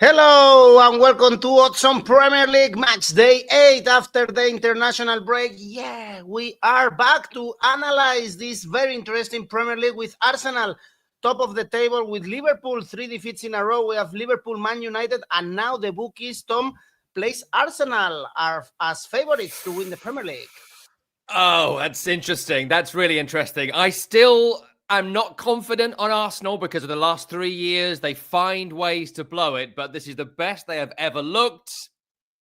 Hello and welcome to Odds on Premier League match day 8 after the international break. Yeah, we are back to analyze this very interesting Premier League with Arsenal top of the table, with Liverpool 3 defeats in a row. We have Liverpool, Man United, and now the bookies, Tom, place Arsenal as favorites to win the Premier League. Oh, that's interesting. That's really interesting. I'm not confident on Arsenal because of the last 3 years. They find ways to blow it, but this is the best they have ever looked.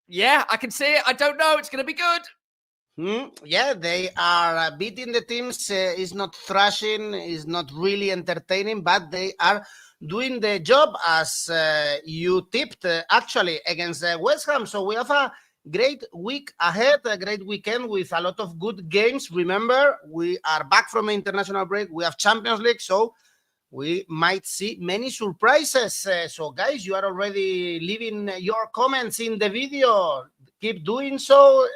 Yeah, I can see it. I don't know. It's going to be good. Yeah, they are beating the teams. Is not thrashing, is not really entertaining, but they are doing the job as you tipped, actually, against West Ham. So we have a great week ahead, a great weekend with a lot of good games. Remember, we are back from the international break. We have Champions League, so we might see many surprises. So, guys, you are already leaving your comments in the video. Keep doing so.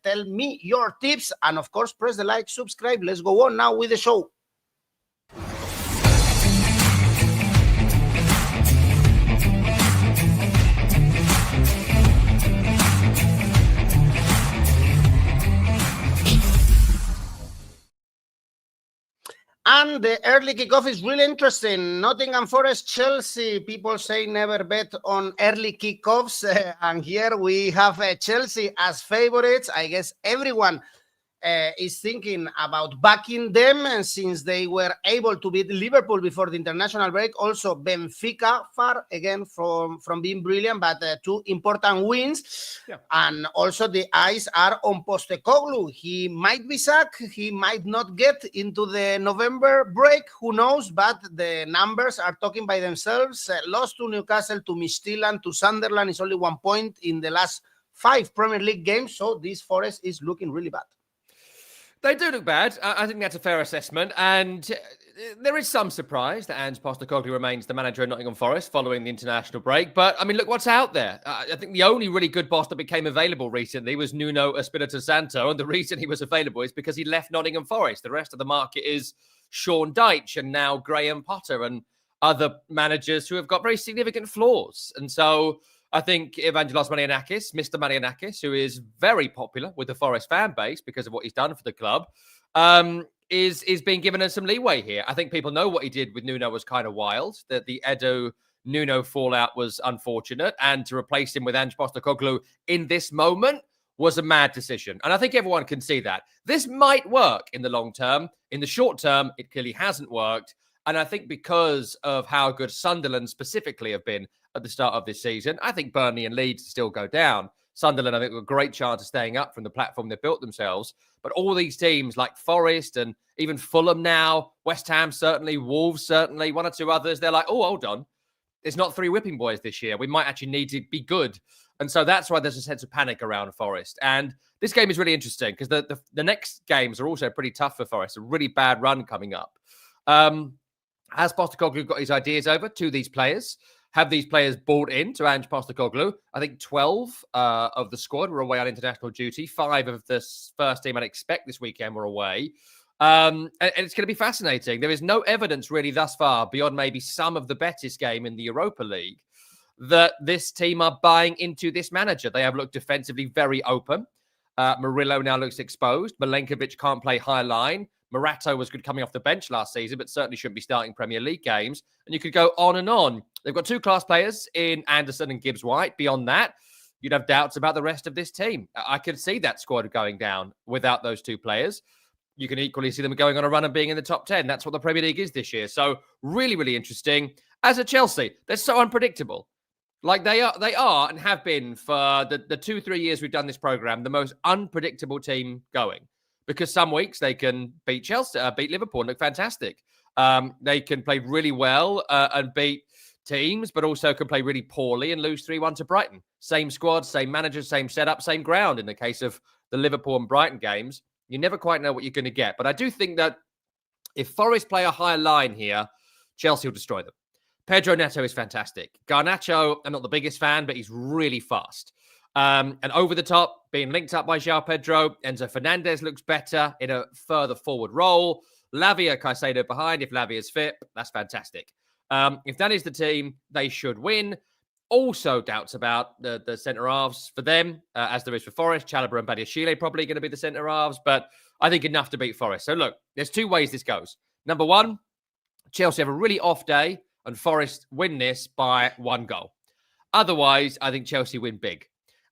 Tell me your tips. And, of course, press the like, subscribe. Let's go on now with the show. And the early kickoff is really interesting. Nottingham Forest, Chelsea. People say never bet on early kickoffs. And here we have Chelsea as favorites. I guess everyone is thinking about backing them, and since they were able to beat Liverpool before the international break. Also, Benfica, far again from being brilliant, but 2 important wins. Yeah. And also the eyes are on Postecoglou. He might be sacked. He might not get into the November break. Who knows? But the numbers are talking by themselves. Lost to Newcastle, to Midtjylland, to Sunderland. Is only 1 point in the last 5 Premier League games. So this Forest is looking really bad. They do look bad. I think that's a fair assessment. And there is some surprise that Ange Postecoglou remains the manager of Nottingham Forest following the international break. But, I mean, look what's out there. I think the only really good boss that became available recently was Nuno Espirito Santo. And the reason he was available is because he left Nottingham Forest. The rest of the market is Sean Dyche and now 𝗀𝗵cie and other managers who have got very significant flaws. And so I think Evangelos Marianakis, Mr. Marianakis, who is very popular with the Forest fan base because of what he's done for the club, is being given some leeway here. I think people know what he did with Nuno was kind of wild, that the Edu-Nuno fallout was unfortunate, and to replace him with Ange Postecoglou in this moment was a mad decision. And I think everyone can see that. This might work in the long term. In the short term, it clearly hasn't worked. And I think because of how good Sunderland specifically have been at the start of this season, I think Burnley and Leeds still go down. Sunderland, I think, have a great chance of staying up from the platform they've built themselves. But all these teams like Forest and even Fulham now, West Ham certainly, Wolves certainly, 1 or 2 others, they're like, oh, hold on. It's not 3 whipping boys this year. We might actually need to be good. And so that's why there's a sense of panic around Forest. And this game is really interesting because the next games are also pretty tough for Forest. A really bad run coming up. Has Postecoglou got his ideas over to these players? Have these players bought in to Ange Postecoglou? I think 12 of the squad were away on international duty. 5 of the first team I'd expect this weekend were away. And it's going to be fascinating. There is no evidence really thus far, beyond maybe some of the Betis game in the Europa League, that this team are buying into this manager. They have looked defensively very open. Murillo now looks exposed. Milenkovic can't play high line. Morato was good coming off the bench last season, but certainly shouldn't be starting Premier League games. And you could go on and on. They've got 2 class players in Anderson and Gibbs-White. Beyond that, you'd have doubts about the rest of this team. I could see that squad going down without those 2 players. You can equally see them going on a run and being in the top 10. That's what the Premier League is this year. So really, really interesting. As a Chelsea, they're so unpredictable. Like they are and have been for the 2-3 years we've done this program, the most unpredictable team going. Because some weeks they can beat Chelsea, beat Liverpool and look fantastic. They can play really well and beat teams, but also can play really poorly and lose 3-1 to Brighton. Same squad, same manager, same setup, same ground. In the case of the Liverpool and Brighton games, you never quite know what you're going to get. But I do think that if Forest play a higher line here, Chelsea will destroy them. Pedro Neto is fantastic. Garnacho, I'm not the biggest fan, but he's really fast. And over the top, being linked up by João Pedro. Enzo Fernandez looks better in a further forward role. Lavia, Caicedo behind. If Lavia is fit, that's fantastic. If that is the team, they should win. Also doubts about the centre-halves for them, as there is for Forest. 𝗀𝗵𝗿𝗀 and 𝘀𝗵cie probably going to be the centre-halves, but I think enough to beat Forest. So look, there's two ways this goes. Number one, Chelsea have a really off day and Forest win this by 1 goal. Otherwise, I think Chelsea win big.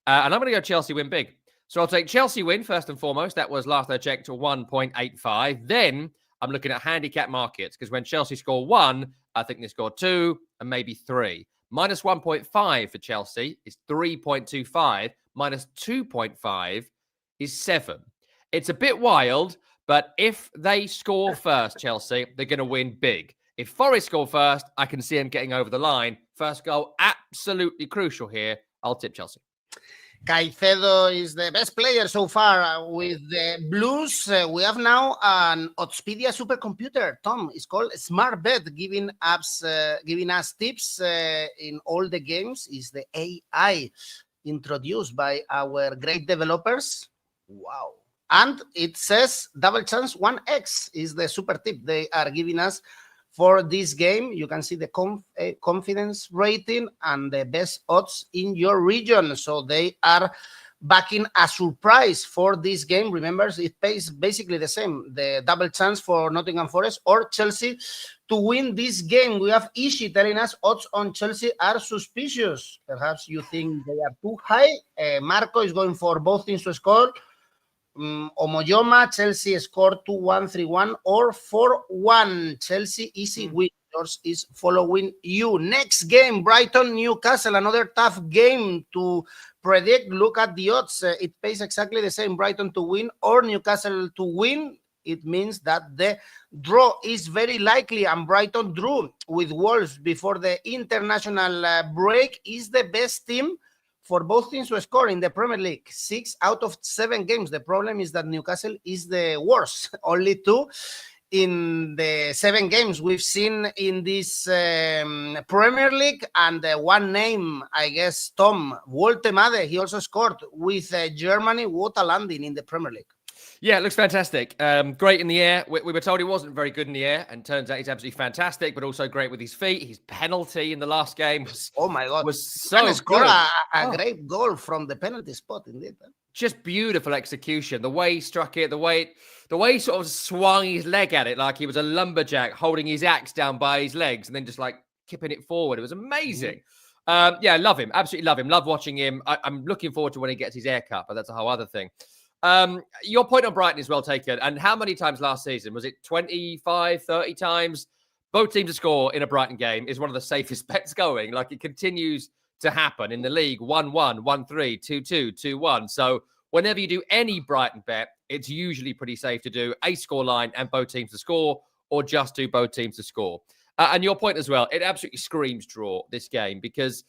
And I'm going to go Chelsea win big. So I'll take Chelsea win first and foremost. That was last I checked to 1.85. Then I'm looking at handicap markets because when Chelsea score 1, I think they score 2 and maybe 3. Minus 1.5 for Chelsea is 3.25. Minus 2.5 is 7. It's a bit wild, but if they score first, Chelsea, they're going to win big. If Forest score first, I can see them getting over the line. First goal, absolutely crucial here. I'll tip Chelsea. Caicedo is the best player so far with the Blues. We have now an Oddspedia supercomputer. Tom, it's called Smart Bet, giving us tips in all the games. Is the AI introduced by our great developers? Wow. And it says double chance 1x is the super tip they are giving us for this game. You can see the confidence rating and the best odds in your region. So they are backing a surprise for this game. Remember, it pays basically the same. The double chance for Nottingham Forest or Chelsea to win this game. We have Ishi telling us odds on Chelsea are suspicious. Perhaps you think they are too high. Marco is going for both teams to score. 𝗀𝗵𝗀𝗀, Chelsea scored 2-1, 3-1, or 4-1. Chelsea easy win. Yours is following you. Next game, Brighton, Newcastle, another tough game to predict. Look at the odds. It pays exactly the same. Brighton to win or Newcastle to win. It means that the draw is very likely, and Brighton drew with Wolves before the international break. Is the best team for both teams to score in the Premier League. 6 out of 7 games. The problem is that Newcastle is the worst. Only 2 in the 7 games we've seen in this Premier League. And one name, I guess, Tom, 𝗀𝗻𝗿𝗀, he also scored with Germany. What a landing in the Premier League. Yeah, it looks fantastic. Great in the air. We were told he wasn't very good in the air, and turns out he's absolutely fantastic, but also great with his feet. His penalty in the last game was, oh my God, was so good. Score a great goal from the penalty spot, indeed. Just beautiful execution. The way he struck it, the way he sort of swung his leg at it like he was a lumberjack holding his axe down by his legs and then just like kipping it forward. It was amazing. Yeah, I love him. Absolutely love him. Love watching him. I'm looking forward to when he gets his haircut, but that's a whole other thing. Your point on Brighton is well taken. And how many times last season? Was it 25, 30 times? Both teams to score in a Brighton game is one of the safest bets going. Like, it continues to happen in the league. 1-1, 1-3, 2-2, 2-1. So whenever you do any Brighton bet, it's usually pretty safe to do a score line and both teams to score, or just do both teams to score. And your point as well, it absolutely screams draw, this game, because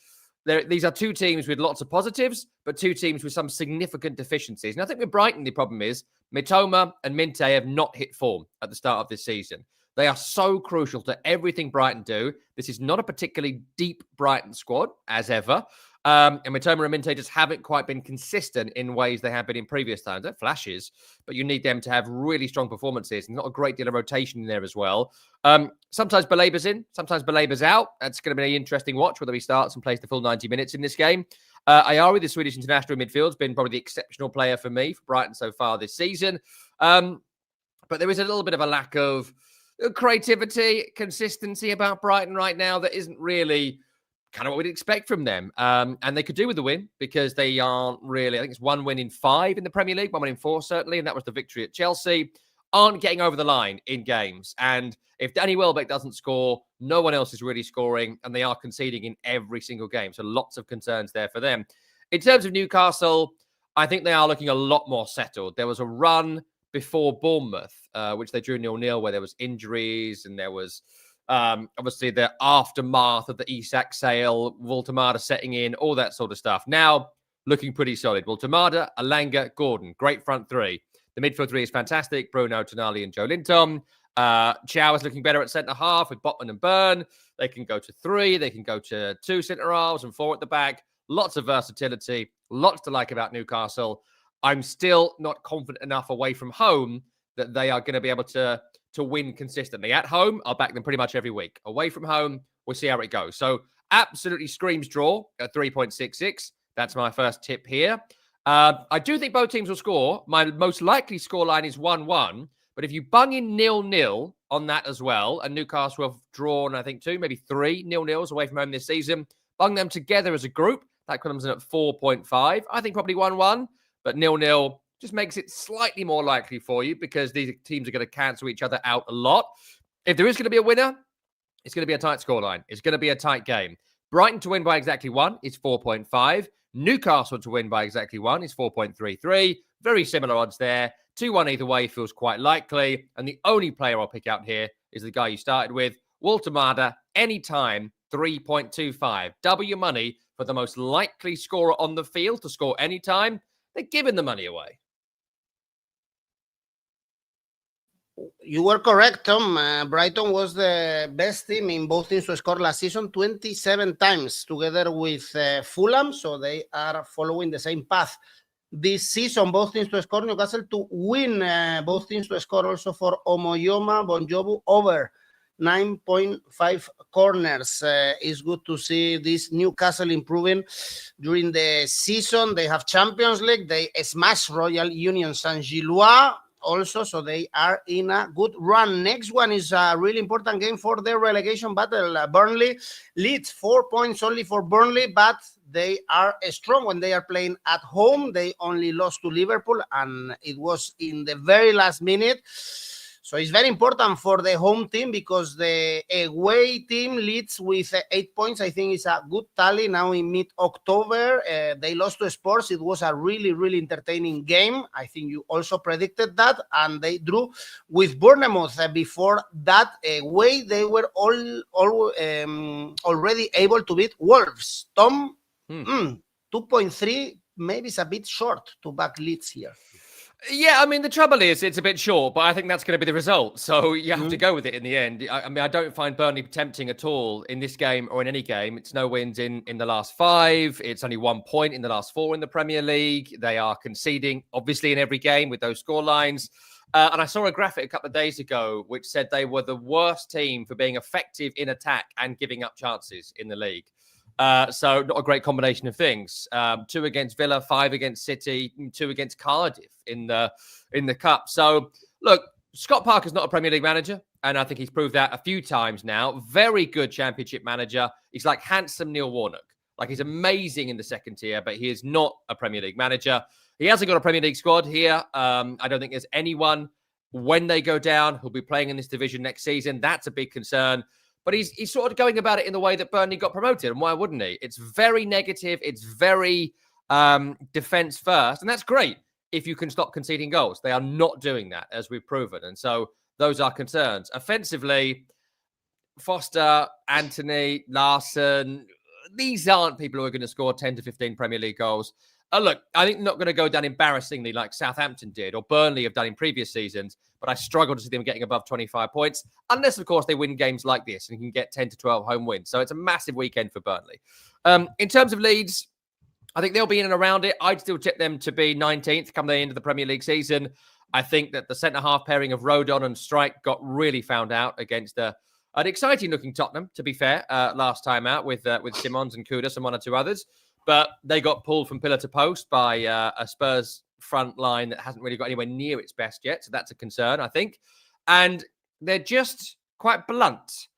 these are 2 teams with lots of positives, but 2 teams with some significant deficiencies. And I think with Brighton, the problem is Mitoma and Minte have not hit form at the start of this season. They are so crucial to everything Brighton do. This is not a particularly deep Brighton squad, as ever. And Mitoma and Minte just haven't quite been consistent in ways they have been in previous times. They're flashes, but you need them to have really strong performances and not a great deal of rotation in there as well. Sometimes 𝗀𝗻𝗀𝗀's in, sometimes 𝗀𝗀𝗀𝗀's out. That's going to be an interesting watch, whether he starts and plays the full 90 minutes in this game. Ayari, the Swedish international midfield, has been probably the exceptional player for me, for Brighton so far this season. But there is a little bit of a lack of creativity, consistency about Brighton right now that isn't really kind of what we'd expect from them. And they could do with the win because they aren't really, I think it's 1 win in 5 in the Premier League, 1 win in 4 certainly, and that was the victory at Chelsea. Aren't getting over the line in games. And if Danny Welbeck doesn't score, no one else is really scoring, and they are conceding in every single game. So lots of concerns there for them. In terms of Newcastle, I think they are looking a lot more settled. There was a run before Bournemouth, which they drew 0-0, where there was injuries and there was obviously the aftermath of the Isak sale, 𝗀𝗻𝗿𝗀𝗀 setting in, all that sort of stuff. Now, looking pretty solid. 𝗀𝗻𝗿𝗀𝗀, Elanga, Gordon, great front 3. The midfield 3 is fantastic. Bruno, Tonali, and 𝗀𝗏𝗏𝗀. 𝗀𝗏 is looking better at centre-half with Botman and Byrne. They can go to 3. They can go to 2 centre-halves and 4 at the back. Lots of versatility. Lots to like about Newcastle. I'm still not confident enough away from home that they are going to be able to win consistently. At home, I'll back them pretty much every week. Away from home, we'll see how it goes. So absolutely screams draw at 3.66. That's my first tip here. I do think both teams will score. My most likely scoreline is 1-1. But if you bung in 0-0 on that as well, and Newcastle have drawn, I think, 2, maybe 3 0-0s away from home this season, bung them together as a group, that comes in at 4.5. I think probably 1-1, but 0-0 just makes it slightly more likely for you because these teams are going to cancel each other out a lot. If there is going to be a winner, it's going to be a tight scoreline. It's going to be a tight game. Brighton to win by exactly 1 is 4.5. Newcastle to win by exactly 1 is 4.33. Very similar odds there. 2-1 either way feels quite likely. And the only player I'll pick out here is the guy you started with, 𝗀𝗲𝗿𝗀, anytime, 3.25. Double your money for the most likely scorer on the field to score anytime. They're giving the money away. You were correct, Tom. Brighton was the best team in both teams to score last season 27 times together with Fulham. So they are following the same path this season. Both teams to score, Newcastle to win. Both teams to score also for 𝗀𝗲𝗿𝗀𝗄 over 9.5 corners. It's good to see this Newcastle improving during the season. They have Champions League. They smashed Royal Union Saint-Gilloise also, so they are in a good run. Next one is a really important game for the relegation battle. Burnley, Leeds, 4 points only for Burnley, but they are strong when they are playing at home. They only lost to Liverpool, and it was in the very last minute. So it's very important for the home team because the away team leads with 8 points. I think it's a good tally now in mid-October. They lost to Spurs. It was a really, really entertaining game. I think you also predicted that. And they drew with Bournemouth. Before that away, they were already able to beat Wolves. Tom, 2.3 maybe is a bit short to back Leeds here. Yeah, I mean, the trouble is it's a bit short, but I think that's going to be the result. So you have to go with it in the end. I mean, I don't find Burnley tempting at all in this game or in any game. It's no wins in the last 5. It's only 1 point in the last 4 in the Premier League. They are conceding, obviously, in every game with those score lines. And I saw a graphic a couple of days ago which said they were the worst team for being effective in attack and giving up chances in the league. So not a great combination of things. 2 against Villa, 5 against City, 2 against Cardiff in the cup. So look, Scott Parker's not a Premier League manager, and I think he's proved that a few times now. Very good Championship manager. He's like handsome Neil Warnock. Like, he's amazing in the second tier, but he is not a Premier League manager. He hasn't got a Premier League squad here. I don't think there's anyone when they go down who'll be playing in this division next season. That's a big concern. But he's sort of going about it in the way that Burnley got promoted. And why wouldn't he? It's very negative. It's very defense first. And that's great if you can stop conceding goals. They are not doing that, as we've proven. And so those are concerns. Offensively, Foster, Anthony, Larsson, these aren't people who are going to score 10 to 15 Premier League goals. Look, I think they're not going to go down embarrassingly like Southampton did or Burnley have done in previous seasons, but I struggle to see them getting above 25 points, unless, of course, they win games like this and can get 10 to 12 home wins. So it's a massive weekend for Burnley. In terms of Leeds, I think they'll be in and around it. I'd still tip them to be 19th come the end of the Premier League season. I think that the centre-half pairing of Rodon and Strike got really found out against an exciting-looking Tottenham, to be fair, last time out with Simons and Kudus and 1 or 2 others. But they got pulled from pillar to post by a Spurs front line that hasn't really got anywhere near its best yet. So that's a concern, I think. And they're just quite blunt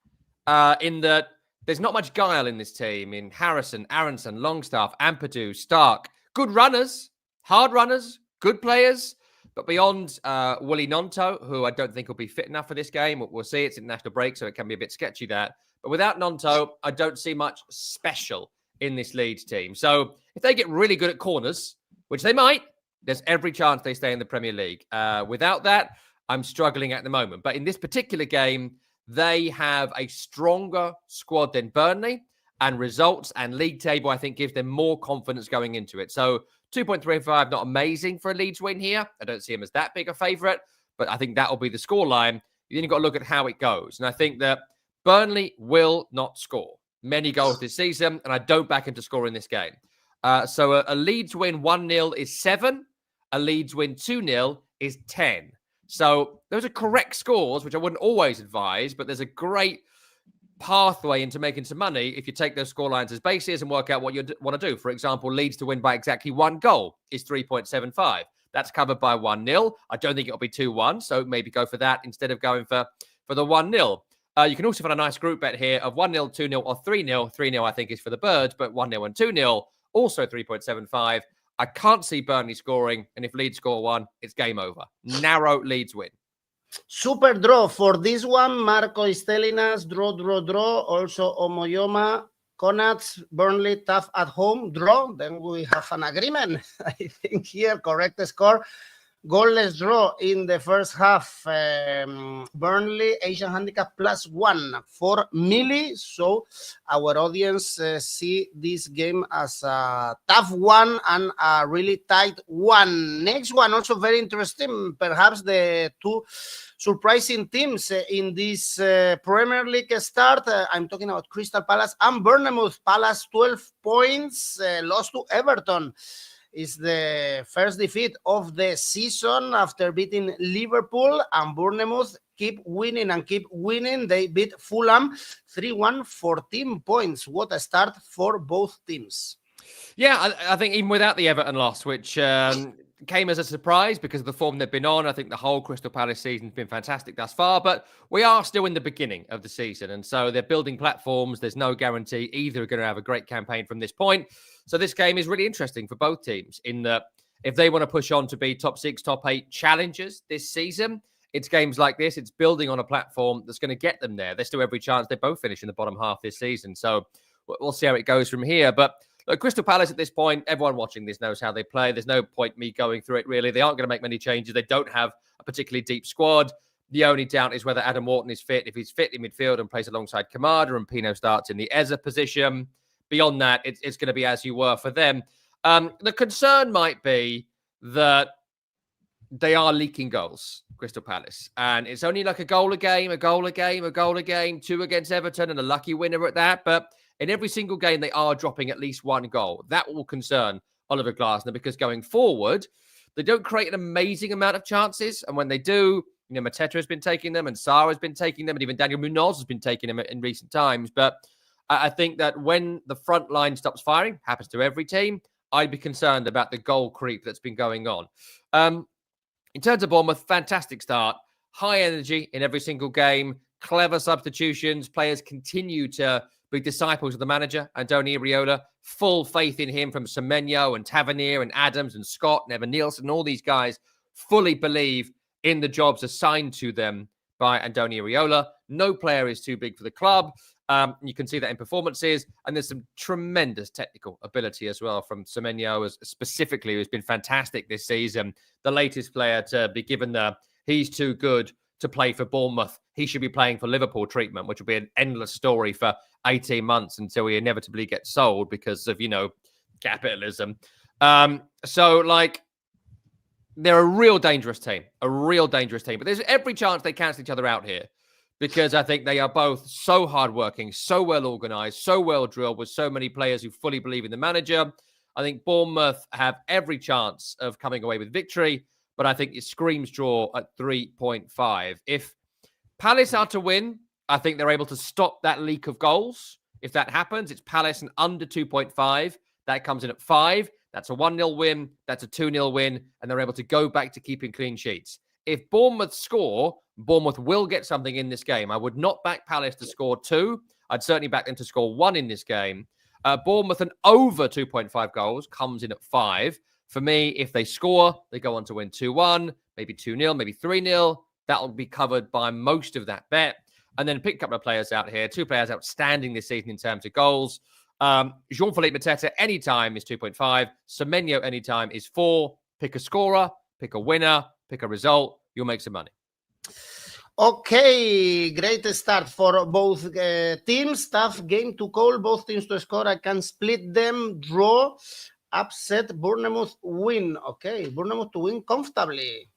in that there's not much guile in this team. In Harrison, Aronson, Longstaff, Ampadu, Stark. Good runners, hard runners, good players. But beyond Willie Gnonto, who I don't think will be fit enough for this game. We'll see. It's international break, so it can be a bit sketchy that. But without Gnonto, I don't see much special in this Leeds team. So if they get really good at corners, which they might, there's every chance they stay in the Premier League. Without that, I'm struggling at the moment. But in this particular game, they have a stronger squad than Burnley, and results and league table, I think, gives them more confidence going into it. So 2.35, not amazing for a Leeds win here. I don't see them as that big a favourite, but I think that will be the scoreline. Then you've got to look at how it goes. And I think that Burnley will not score many goals this season, and I don't back into scoring this game. So a Leeds win 1-0 is 7. A Leeds win 2-0 is 10. So those are correct scores, which I wouldn't always advise, but there's a great pathway into making some money if you take those scorelines as bases and work out what you want to do. For example, Leeds to win by exactly 1 goal is 3.75. That's covered by 1-0. I don't think it'll be 2-1, so maybe go for that instead of going for the 1-0. You can also find a nice group bet here of 1-0, 2-0, or 3-0. 3-0, I think, is for the Birds, but 1-0 and 2-0, also 3.75. I can't see Burnley scoring, and if Leeds score 1, it's game over. Narrow Leeds win. Super draw for this one. Marco is telling us draw. Also Omoyoma, Konats, Burnley, tough at home, draw. Then we have an agreement. I think here, correct score. Goalless draw in the first half. Burnley, Asian handicap +1 for Millie. So our audience see this game as a tough one and a really tight one. Next one, also very interesting. Perhaps the two surprising teams in this Premier League start. I'm talking about Crystal Palace and Bournemouth. Palace 12 points, lost to Everton. Is the first defeat of the season after beating Liverpool, and Bournemouth keep winning and keep winning. They beat Fulham 3-1, 14 points. What a start for both teams. Yeah, I think even without the Everton loss, which came as a surprise because of the form they've been on, I think the whole Crystal Palace season has been fantastic thus far, but we are still in the beginning of the season, and so they're building platforms. There's no guarantee either are going to have a great campaign from this point. So this game is really interesting for both teams in that if they want to push on to be top 6, top 8 challengers this season, it's games like this. It's building on a platform that's going to get them there. There's still every chance they both finish in the bottom half this season. So we'll see how it goes from here. But look, Crystal Palace at this point, everyone watching this knows how they play. There's no point me going through it, really. They aren't going to make many changes. They don't have a particularly deep squad. The only doubt is whether Adam Wharton is fit. If he's fit in midfield and plays alongside 𝗀𝗵𝗄 and Pino starts in the Eza position. Beyond that, it's going to be as you were for them. The concern might be that they are leaking goals, Crystal Palace. And it's only like a goal a game, 2 against Everton, and a lucky winner at that. But in every single game, they are dropping at least 1 goal. That will concern Oliver Glasner because going forward, they don't create an amazing amount of chances. And when they do, Mateta has been taking them, and Sarr has been taking them, and even Daniel Munoz has been taking them in recent times. But I think that when the front line stops firing, happens to every team, I'd be concerned about the goal creep that's been going on. In terms of Bournemouth, fantastic start. High energy in every single game. Clever substitutions. Players continue to be disciples of the manager, Andoni Iraola. Full faith in him from Semenyo and Tavernier and Adams and Scott and Evan Nielsen. All these guys fully believe in the jobs assigned to them by Andoni Iraola. No player is too big for the club. You can see that in performances, and there's some tremendous technical ability as well from Semenyo, specifically, who's been fantastic this season. The latest player to be given the he's too good to play for Bournemouth, he should be playing for Liverpool treatment, which will be an endless story for 18 months until he inevitably gets sold because of, capitalism. They're a real dangerous team, but there's every chance they cancel each other out here. Because I think they are both so hardworking, so well organised, so well drilled, with so many players who fully believe in the manager. I think Bournemouth have every chance of coming away with victory, but I think it screams draw at 3.5. If Palace are to win, I think they're able to stop that leak of goals. If that happens, it's Palace and under 2.5. That comes in at 5. That's a 1-0 win. That's a 2-0 win. And they're able to go back to keeping clean sheets. If Bournemouth score, Bournemouth will get something in this game. I would not back Palace to score 2. I'd certainly back them to score 1 in this game. Bournemouth and over 2.5 goals comes in at 5. For me, if they score, they go on to win 2-1, maybe 2-0, maybe 3-0. That'll be covered by most of that bet. And then pick a couple of players out here. 2 players outstanding this season in terms of goals. Jean-Philippe Mateta anytime is 2.5. Semenyo anytime is 4. Pick a scorer, pick a winner, pick a result. You'll make some money. Okay, great start for both teams. Tough game to call. Both teams to score. I can split them. Draw, upset, Bournemouth win. Okay, Bournemouth to win comfortably.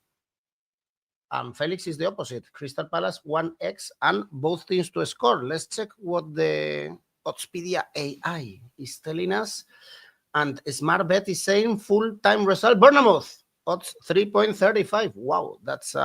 Felix is the opposite. Crystal Palace 1x and both teams to score. Let's check what the Oddspedia AI is telling us. And Smart Bet is saying full-time result. Bournemouth, odds 3.35. Wow, that's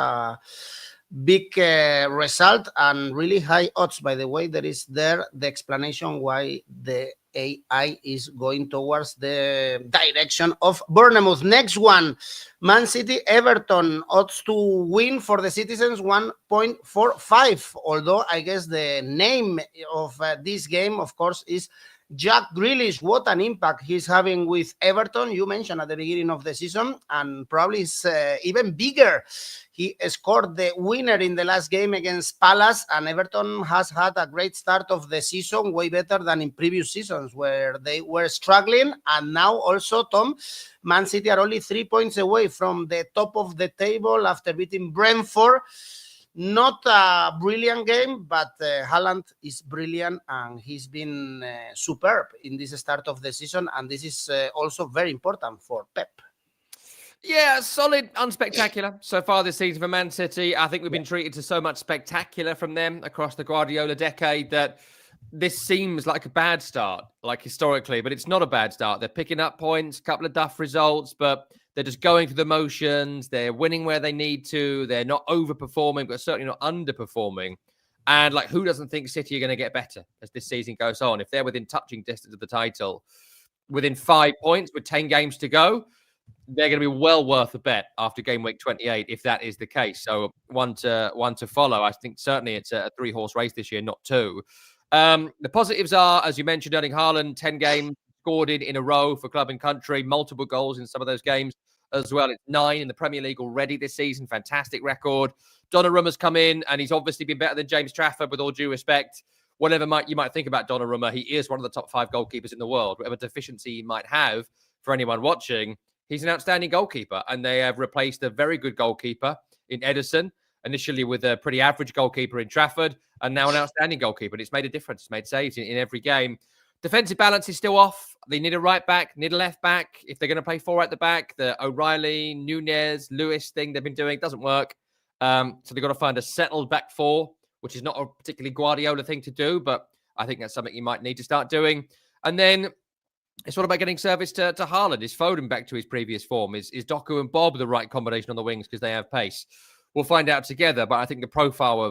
big result and really high odds. By the way, there is the explanation why the AI is going towards the direction of Bournemouth. Next one, Man City, Everton, odds to win for the citizens 1.45. Although I guess the name of this game, of course, is Jack Grealish. What an impact he's having with Everton. You mentioned at the beginning of the season, and probably is even bigger. He scored the winner in the last game against Palace, and Everton has had a great start of the season, way better than in previous seasons where they were struggling. And now also, Tom, Man City are only 3 points away from the top of the table after beating Brentford. Not a brilliant game, but Haaland is brilliant, and he's been superb in this start of the season, and this is also very important for Pep. Yeah, solid, unspectacular so far this season for Man City. I think we've been treated to so much spectacular from them across the Guardiola decade that this seems like a bad start, like historically, but it's not a bad start. They're picking up points, a couple of duff results, but they're just going through the motions. They're winning where they need to. They're not overperforming, but certainly not underperforming. And like, who doesn't think City are going to get better as this season goes on? If they're within touching distance of the title, within 5 points with 10 games to go, they're going to be well worth a bet after game week 28 if that is the case. So one to follow. I think certainly it's a 3-horse race this year, not 2. The positives are, as you mentioned, Erling Haaland, 10 games scored in a row for club and country, multiple goals in some of those games as well. It's 9 in the Premier League already this season. Fantastic record. Donnarumma's come in, and he's obviously been better than James Trafford, with all due respect. Whatever you might think about Donnarumma, he is one of the top 5 goalkeepers in the world. Whatever deficiency he might have for anyone watching, he's an outstanding goalkeeper, and they have replaced a very good goalkeeper in Ederson, initially with a pretty average goalkeeper in Trafford, and now an outstanding goalkeeper. And it's made a difference. It's made saves in every game. Defensive balance is still off. They need a right back, need a left back. If they're going to play 4 at the back, the O'Reilly, Nunez, Lewis thing they've been doing doesn't work. So they've got to find a settled back 4, which is not a particularly Guardiola thing to do, but I think that's something you might need to start doing. And then it's all about getting service to Haaland. Is Foden back to his previous form? Is Doku and Bob the right combination on the wings because they have pace? We'll find out together, but I think the profile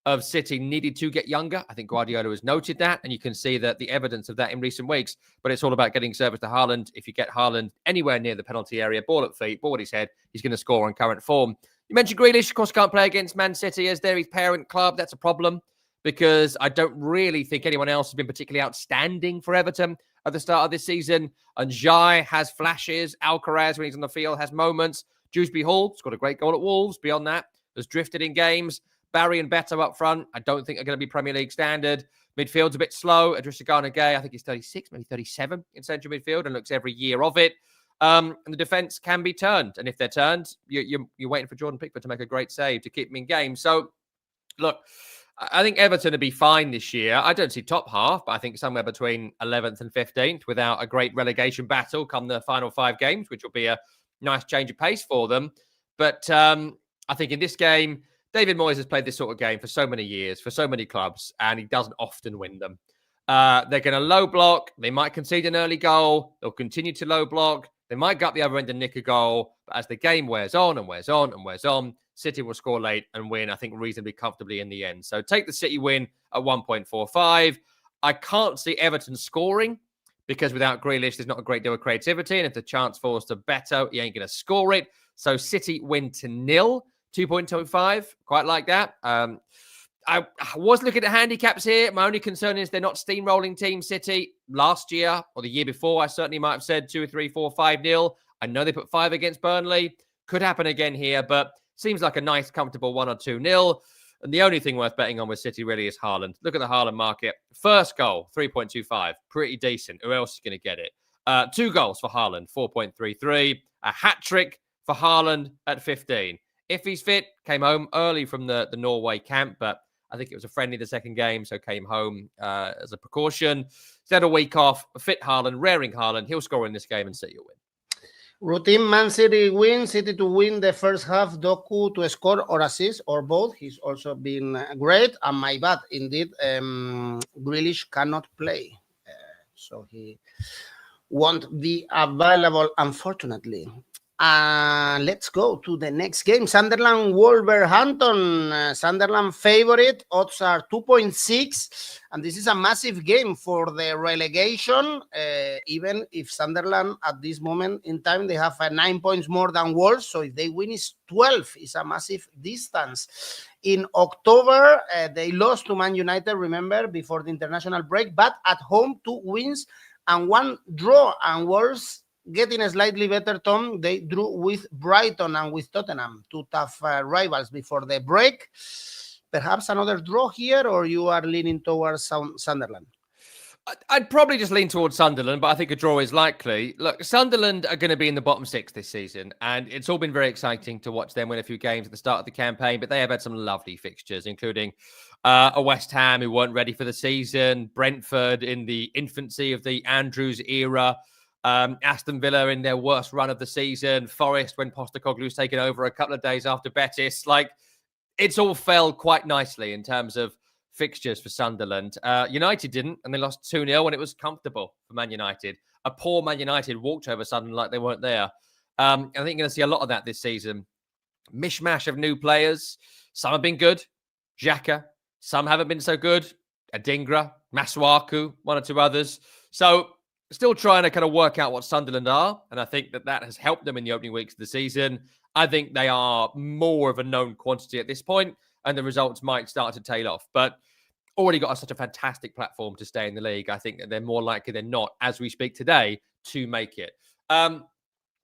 of City needed to get younger. I think Guardiola has noted that, and you can see that the evidence of that in recent weeks. But it's all about getting service to Haaland. If you get Haaland anywhere near the penalty area, ball at feet, ball at his head, he's going to score on current form. You mentioned Grealish, of course, can't play against Man City as they're his parent club. That's a problem because I don't really think anyone else has been particularly outstanding for Everton at the start of this season. And 𝗀𝗏 has flashes. Alcaraz, when he's on the field, has moments. Dewsbury Hall scored a great goal at Wolves. Beyond that, has drifted in games. Barry and Beto up front, I don't think are going to be Premier League standard. Midfield's a bit slow. 𝗀𝗏𝗏𝗀, I think he's 36, maybe 37 in central midfield, and looks every year of it. And the defence can be turned. And if they're turned, you're waiting for Jordan Pickford to make a great save to keep them in game. So, look, I think Everton will be fine this year. I don't see top half, but I think somewhere between 11th and 15th without a great relegation battle come the final 5 games, which will be a nice change of pace for them. But I think in this game, David Moyes has played this sort of game for so many years, for so many clubs, and he doesn't often win them. They're going to low block. They might concede an early goal. They'll continue to low block. They might go up the other end and nick a goal. But as the game wears on and wears on and wears on, City will score late and win, I think, reasonably comfortably in the end. So take the City win at 1.45. I can't see Everton scoring because without Grealish, there's not a great deal of creativity. And if the chance falls to Beto, he ain't going to score it. So City win to 0, 2.25. Quite like that. I was looking at handicaps here. My only concern is they're not steamrolling Team City. Last year or the year before, I certainly might have said 2, 3, 4, 5-0. I know they put 5 against Burnley. Could happen again here, but seems like a nice, comfortable 1 or 2-0. And the only thing worth betting on with City really is Haaland. Look at the Haaland market. First goal, 3.25. Pretty decent. Who else is going to get it? 2 goals for Haaland, 4.33. A hat-trick for Haaland at 15. If he's fit, came home early from the Norway camp, but I think it was a friendly the second game, so came home as a precaution. He's had a week off. Fit Haaland, raring Haaland. He'll score in this game and City will win. Routine Man City win. City to win the first half. Doku to score or assist or both. He's also been great. And my bad, indeed, Grealish cannot play. So he won't be available, unfortunately. Let's go to the next game. Sunderland Wolverhampton. Sunderland favorite. Odds are 2.6. And this is a massive game for the relegation. Even if Sunderland at this moment in time, they have 9 points more than Wolves. So if they win, it's 12. It's a massive distance. In October, they lost to Man United, remember, before the international break. But at home, 2 wins and 1 draw. And Wolves getting slightly better, Tom. They drew with Brighton and with Tottenham, 2 tough rivals before the break. Perhaps another draw here, or you are leaning towards Sunderland? I'd probably just lean towards Sunderland, but I think a draw is likely. Look, Sunderland are going to be in the bottom 6 this season, and it's all been very exciting to watch them win a few games at the start of the campaign, but they have had some lovely fixtures, including a West Ham who weren't ready for the season, Brentford in the infancy of the Andrews era, Aston Villa in their worst run of the season, Forest when Postecoglou's taken over a couple of days after Betis. Like, it's all fell quite nicely in terms of fixtures for Sunderland. United didn't, and they lost 2-0 when it was comfortable for Man United. A poor Man United walked over Sunderland like they weren't there. I think you're going to see a lot of that this season. Mishmash of new players. Some have been good. Xhaka. Some haven't been so good. Adingra, Masuaku, 1 or 2 others. So still trying to kind of work out what Sunderland are, and I think that has helped them in the opening weeks of the season. I think they are more of a known quantity at this point, and the results might start to tail off. But already got such a fantastic platform to stay in the league. I think that they're more likely than not, as we speak today, to make it. And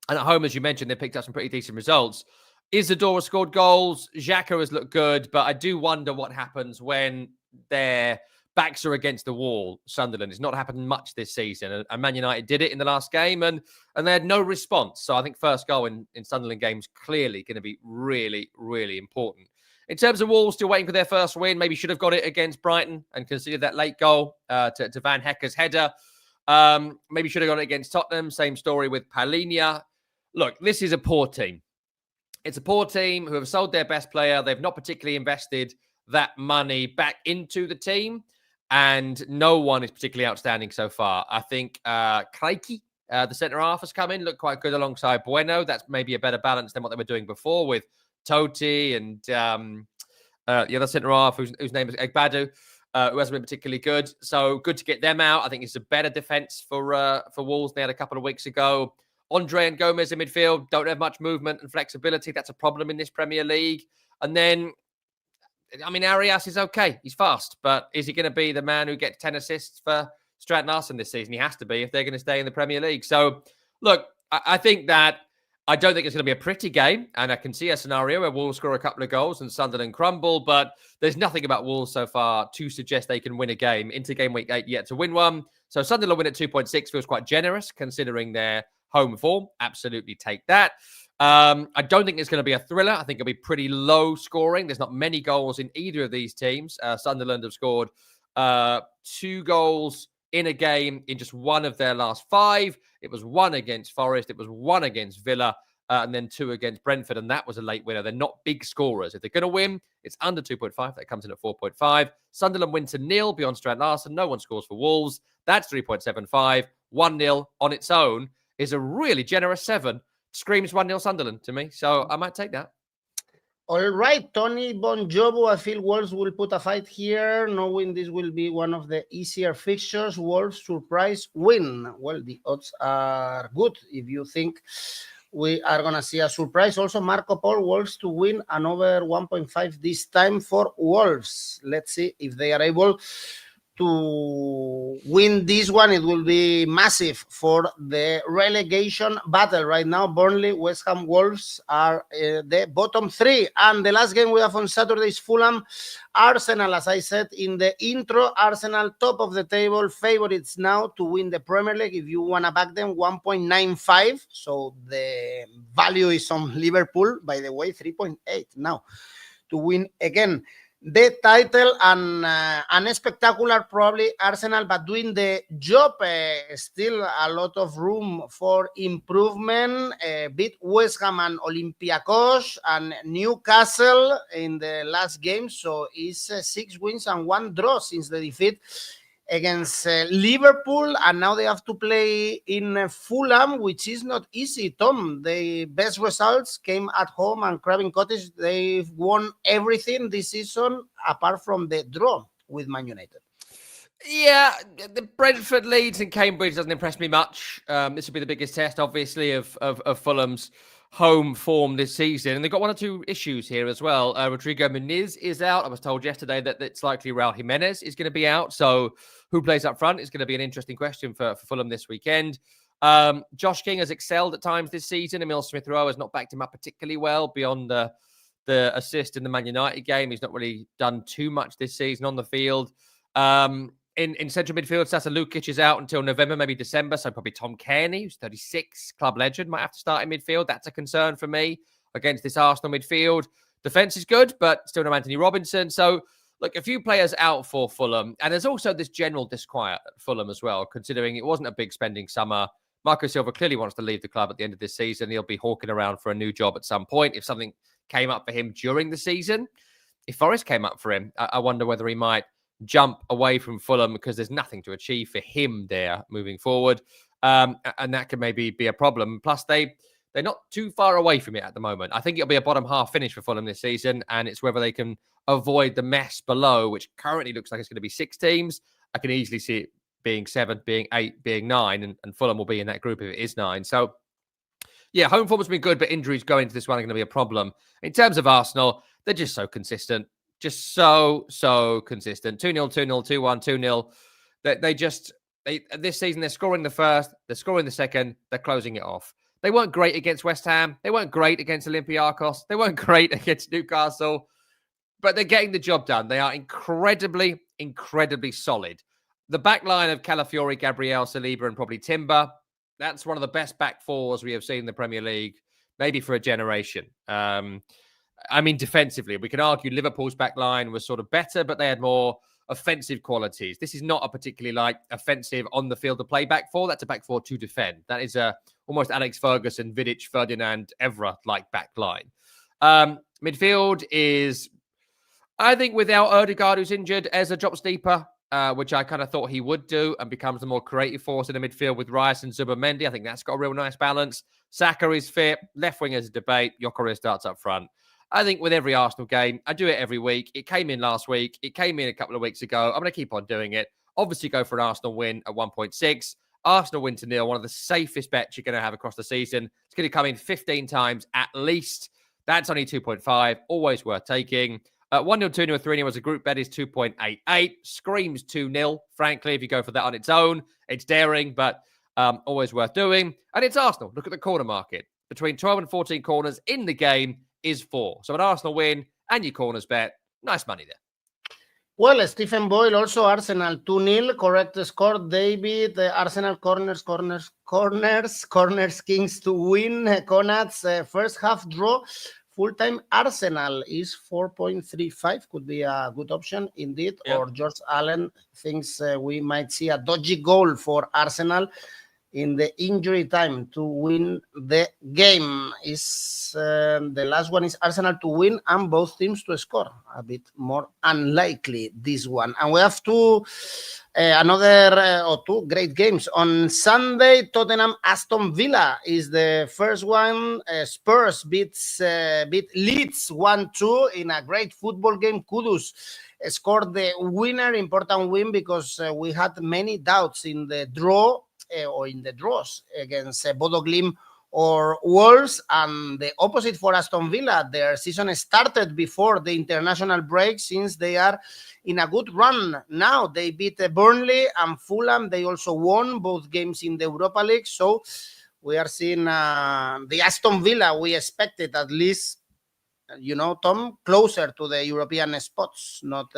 at home, as you mentioned, they picked up some pretty decent results. Isadora scored goals. Xhaka has looked good, but I do wonder what happens when their backs are against the wall. Sunderland. It's not happened much this season, and Man United did it in the last game, and they had no response. So I think first goal in Sunderland games clearly going to be really, really important. In terms of Wolves, still waiting for their first win. Maybe should have got it against Brighton and considered that late goal to Van Hecke's header. Maybe should have got it against Tottenham. Same story with Palhinha. Look, this is a poor team. It's a poor team who have sold their best player. They've not particularly invested that money back into the team. And no one is particularly outstanding so far. I think 𝗀𝗀𝗄𝗏, the centre-half, has come in, looked quite good alongside Bueno. That's maybe a better balance than what they were doing before with Totti and the other centre-half, whose name is 𝗀𝗏𝗄𝗏, who hasn't been particularly good. So good to get them out. I think it's a better defence for Wolves than they had a couple of weeks ago. Andre and Gomez in midfield don't have much movement and flexibility. That's a problem in this Premier League. And then, I mean, Arias is okay. He's fast. But is he going to be the man who gets 10 assists for Stratton Arsen this season? He has to be if they're going to stay in the Premier League. So, look, I think that I don't think it's going to be a pretty game. And I can see a scenario where Wolves score a couple of goals and Sunderland crumble. But there's nothing about Wolves so far to suggest they can win a game. Into game week 8 yet to win one. So Sunderland win at 2.6 feels quite generous considering their home form. Absolutely take that. I don't think it's going to be a thriller. I think it'll be pretty low scoring. There's not many goals in either of these teams. Sunderland have scored 2 goals in a game in just one of their last 5. It was 1 against Forest. It was 1 against Villa. And then 2 against Brentford. And that was a late winner. They're not big scorers. If they're going to win, it's under 2.5. That comes in at 4.5. Sunderland win to 0 beyond Stratton Arsen. No one scores for Wolves. That's 3.75. 1-0 on its own is a really generous 7. Screams 1-0 Sunderland to me. So I might take that. All right, Tony Bonjobu. I feel Wolves will put a fight here, knowing this will be one of the easier fixtures. Wolves surprise win. Well, the odds are good if you think we are going to see a surprise. Also, Marco Paul, Wolves to win and over 1.5 this time for Wolves. Let's see if they are able to win this one. It will be massive for the relegation battle. Right now, Burnley, West Ham, Wolves are the bottom 3. And the last game we have on Saturday is Fulham, Arsenal. As I said in the intro, Arsenal top of the table, favorites now to win the Premier League. If you want to back them, 1.95. So the value is on Liverpool, by the way, 3.8 now to win again the title. And a spectacular probably Arsenal, but doing the job. Still a lot of room for improvement. Beat West Ham and Olympiacos and Newcastle in the last game. So it's 6 wins and 1 draw since the defeat against Liverpool, and now they have to play in Fulham, which is not easy. Tom, the best results came at home, and 𝗀𝗵cie Cottage, they've won everything this season apart from the draw with Man United. Yeah, the Brentford, Leeds and Cambridge doesn't impress me much. This will be the biggest test, obviously, of Fulham's home form this season. And they've got one or two issues here as well. Rodrigo Muniz is out. I was told yesterday that it's likely Raul Jimenez is going to be out. So who plays up front is going to be an interesting question for Fulham this weekend. Josh King has excelled at times this season. Emil Smith-Rowe has not backed him up particularly well beyond the assist in the Man United game. He's not really done too much this season on the field. In central midfield, Sasa Lukic is out until November, maybe December. So probably Tom Rennie, who's 36, club legend, might have to start in midfield. That's a concern for me against this Arsenal midfield. Defense is good, but still no Anthony Robinson. So, look, a few players out for Fulham. And there's also this general disquiet at Fulham as well, considering it wasn't a big spending summer. Marco Silva clearly wants to leave the club at the end of this season. He'll be hawking around for a new job at some point if something came up for him during the season. If Forest came up for him, I wonder whether he might jump away from Fulham because there's nothing to achieve for him there moving forward. And that could maybe be a problem. Plus, they're not too far away from it at the moment. I think it'll be a bottom half finish for Fulham this season, and it's whether they can avoid the mess below, which currently looks like it's going to be 6 teams. I can easily see it being 7, being 8, being 9, and Fulham will be in that group if it is 9. So, yeah, home form has been good, but injuries going into this one are going to be a problem. In terms of Arsenal, they're just so consistent. Just so consistent. 2-0, 2-0, 2-1, 2-0. This season, they're scoring the first, they're scoring the second, they're closing it off. They weren't great against West Ham. They weren't great against 𝗀𝗵cie. They weren't great against Newcastle. But they're getting the job done. They are incredibly solid. The back line of Calafiori, Gabriel, Saliba, and probably Timber, that's one of the best back fours we have seen in the Premier League, maybe for a generation. I mean, defensively, we can argue Liverpool's back line was sort of better, but they had more offensive qualities. This is not a particularly offensive on the field to play back four. That's a back four to defend. That is almost Alex Ferguson, Vidic, Ferdinand, Evra-like back line. Midfield is, I think, without Odegaard, who's injured, Eza drops deeper, which I kind of thought he would do, and becomes the more creative force in the midfield with Rice and Zubimendi. I think that's got a real nice balance. Saka is fit. Left wing is a debate. 𝗀𝗻𝗄 starts up front. I think with every Arsenal game, I do it every week. It came in last week. It came in a couple of weeks ago. I'm going to keep on doing it. Obviously, go for an Arsenal win at 1.6. Arsenal win to 0, one of the safest bets you're going to have across the season. It's going to come in 15 times at least. That's only 2.5. Always worth taking. 1-0, 2-0, 3-0 as a group bet is 2.88. Screams 2-0, frankly, if you go for that on its own. It's daring, but always worth doing. And it's Arsenal. Look at the corner market. Between 12 and 14 corners in the game is 4. So an Arsenal win and your corners bet. Nice money there. Well, Stephen Boyle also Arsenal 2-0. Correct score, David. Arsenal corners, Kings to win. Konats first half draw. Full-time Arsenal is 4.35. Could be a good option indeed. Yeah. Or George Allen thinks we might see a dodgy goal for Arsenal in the injury time to win the game. Is the last one is Arsenal to win and both teams to score. A bit more unlikely, this one. And we have two great games. On Sunday, Tottenham Aston Villa is the first one. Spurs beat Leeds 1-2 in a great football game. Kudus scored the winner, important win, because we had many doubts in the draw or in the draws against Bodo Glimt or Wolves, and the opposite for Aston Villa. Their season started before the international break, since they are in a good run now. They beat Burnley and Fulham. They also won both games in the Europa League. So we are seeing the Aston Villa we expected, at least, Tom, closer to the European spots, not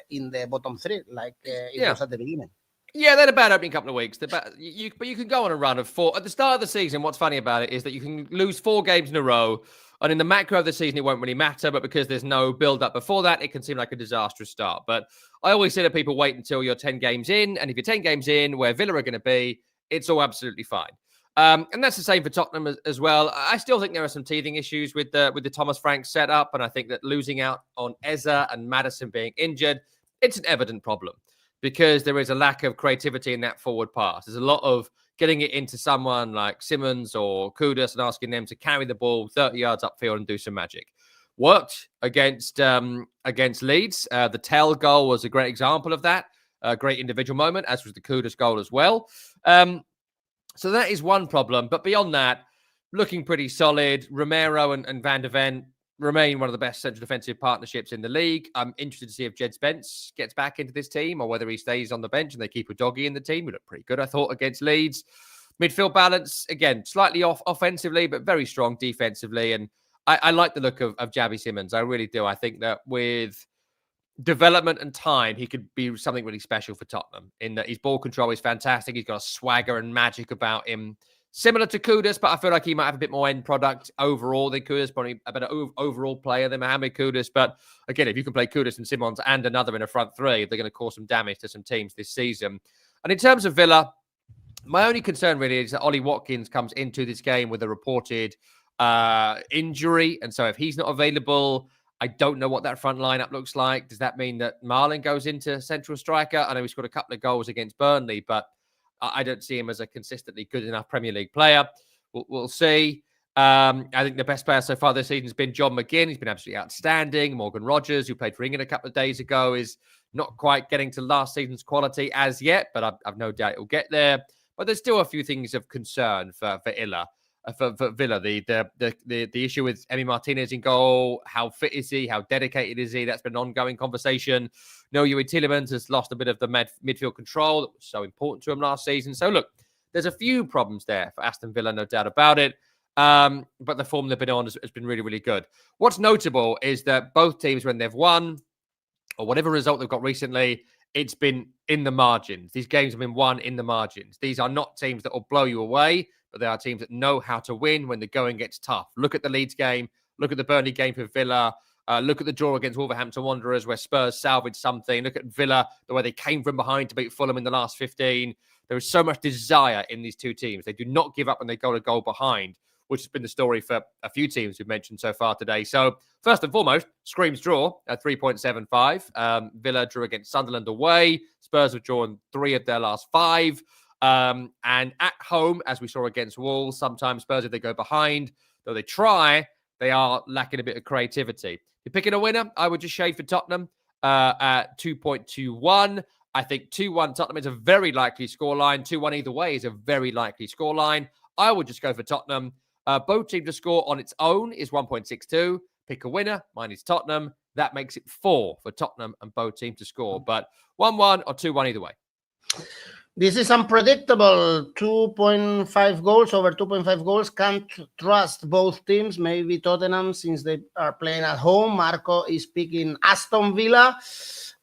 in the bottom 3 like it was at the beginning. Yeah, they had a bad opening couple of weeks. But you can go on a run of 4. At the start of the season, what's funny about it is that you can lose 4 games in a row, and in the macro of the season, it won't really matter. But because there's no build-up before that, it can seem like a disastrous start. But I always say to people, wait until you're 10 games in. And if you're 10 games in, where Villa are going to be, it's all absolutely fine. And that's the same for Tottenham as well. I still think there are some teething issues with the Thomas Frank setup. And I think that losing out on Eza and Maddison being injured, it's an evident problem. because there is a lack of creativity in that forward pass. There's a lot of getting it into someone like Simmons or Kudus and asking them to carry the ball 30 yards upfield and do some magic. Worked against Leeds. The Tell goal was a great example of that. A great individual moment, as was the Kudus goal as well. So that is one problem. But beyond that, looking pretty solid. Romero and Van der Ven remain one of the best central defensive partnerships in the league. I'm interested to see if Jed Spence gets back into this team or whether he stays on the bench and they keep a doggy in the team. We look pretty good, I thought, against Leeds. Midfield balance, again, slightly off offensively, but very strong defensively. And I like the look of 𝗀𝗵𝗄 Simmons. I really do. I think that with development and time, he could be something really special for Tottenham in that his ball control is fantastic. He's got a swagger and magic about him. Similar to Kudus, but I feel like he might have a bit more end product overall than Kudus, probably a better overall player than Mohamed Kudus. But again, if you can play Kudus and Simmons and another in a front three, they're going to cause some damage to some teams this season. And in terms of Villa, my only concern really is that Ollie Watkins comes into this game with a reported injury. And so if he's not available, I don't know what that front lineup looks like. Does that mean that Marlin goes into central striker? I know he scored a couple of goals against Burnley, but I don't see him as a consistently good enough Premier League player. We'll see. I think the best player so far this season has been John McGinn. He's been absolutely outstanding. Morgan Rogers, who played for England a couple of days ago, is not quite getting to last season's quality as yet, but I've no doubt it'll get there. But there's still a few things of concern for Villa. The issue with Emi Martinez in goal, how fit is he? How dedicated is he? That's been an ongoing conversation. 𝗀𝗵cie Tielemans has lost a bit of the midfield control that was so important to him last season. So look, there's a few problems there for Aston Villa, no doubt about it. But the form they've been on has been really, really good. What's notable is that both teams, when they've won or whatever result they've got recently, it's been in the margins. These games have been won in the margins. These are not teams that will blow you away, but they are teams that know how to win when the going gets tough. Look at the Leeds game. Look at the Burnley game for Villa. Look at the draw against Wolverhampton Wanderers where Spurs salvaged something. Look at Villa, the way they came from behind to beat Fulham in the last 15. There is so much desire in these two teams. They do not give up when they go a goal behind, which has been the story for a few teams we've mentioned so far today. So first and foremost, screams draw at 3.75. Villa drew against Sunderland away. Spurs have drawn 3 of their last 5. And at home, as we saw against Wolves, sometimes Spurs, if they go behind, though they try, they are lacking a bit of creativity. If you're picking a winner, I would just shade for Tottenham at 2.21. I think 2-1 Tottenham is a very likely scoreline. 2-1 either way is a very likely scoreline. I would just go for Tottenham. Both teams to score on its own is 1.62. Pick a winner. Mine is Tottenham. That makes it 4 for Tottenham and both teams to score. But 1-1 or 2-1 either way. This is unpredictable. 2.5 goals, over 2.5 goals. Can't trust both teams. Maybe Tottenham, since they are playing at home. Marco is picking Aston Villa.